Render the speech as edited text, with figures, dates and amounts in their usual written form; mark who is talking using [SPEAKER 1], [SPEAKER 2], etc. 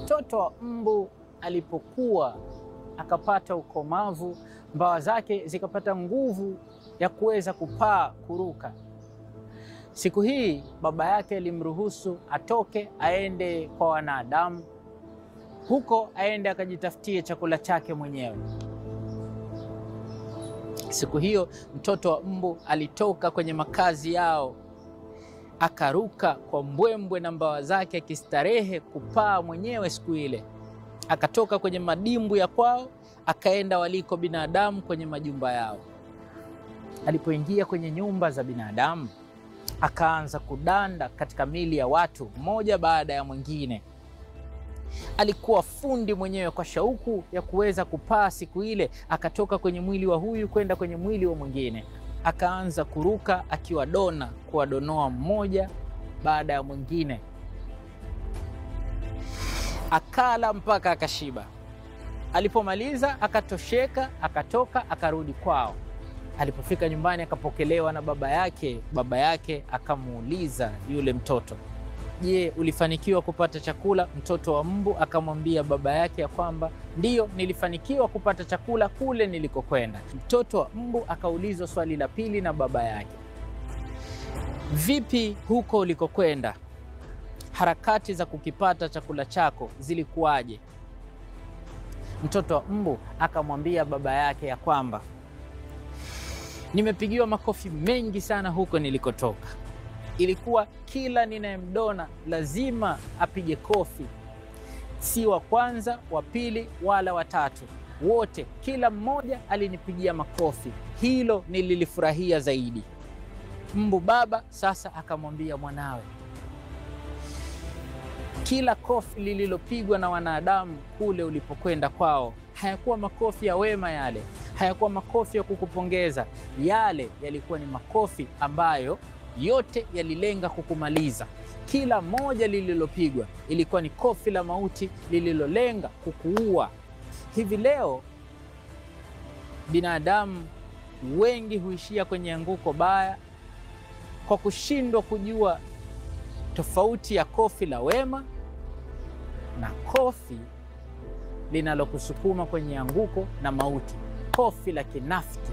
[SPEAKER 1] Mtoto wa mbu alipokuwa akapata ukomavu, mbawa zake zikapata nguvu ya kuweza kupaa, kuruka. Siku hii baba yake alimruhusu atoke aende kwa wanadamu, huko aende akajitafutie chakula chake mwenyewe. Siku hiyo mtoto wa mbu alitoka kwenye makazi yao, akaruka kwa mbwembwe na mbawa zake, akistarehe kupaa mwenyewe. Siku ile akatoka kwenye madimbu ya kwao, akaenda waliko binadamu, kwenye majumba yao. Alipoingia kwenye nyumba za binadamu, akaanza kudanda katika mili ya watu mmoja baada ya mwingine. Alikuwa fundi mwenyewe kwa shauku ya kuweza kupaa. Siku ile akatoka kwenye mwili wa huyu kwenda kwenye mwili wa mwingine, akaanza kuruka akiwadona, kuwadonoa mmoja baada ya mwingine. Akala mpaka akashiba. Alipomaliza akatosheka, akatoka akarudi kwao. Alipofika nyumbani akapokelewa na baba yake. Baba yake akamuuliza yule mtoto, je, ulifanikiwa kupata chakula? Mtoto wa mbu akamwambia baba yake ya kwamba ndiyo, nilifanikiwa kupata chakula kule nilikokwenda. Mtoto wa mbu akaulizwa swali la pili na baba yake, vipi huko ulikokwenda? Harakati za kukipata chakula chako zilikuwaje? Mtoto wa mbu akamwambia baba yake ya kwamba nimepigiwa makofi mengi sana huko nilikotoka. Ilikuwa kila ninayemdona lazima apige kofi, si wa kwanza, wa pili wala watatu, wote kila mmoja alinipigia makofi. Hilo nililifurahia zaidi. Mbu baba sasa akamwambia mwanawe, kila kofi lililopigwa na wanadamu kule ulipokwenda kwao hayakuwa makofi ya wema, yale hayakuwa makofi ya kukupongeza, yale yalikuwa ni makofi ambayo yote yalilenga kukumaliza. Kila moja lililopigwa ilikuwa ni kofi la mauti lililolenga kukuua. Hivi leo binadamu wengi huishia kwenye anguko baya kwa kushindwa kujua tofauti ya kofi la wema na kofi linalokusukuma kwenye anguko na mauti, kofi la kinafiki.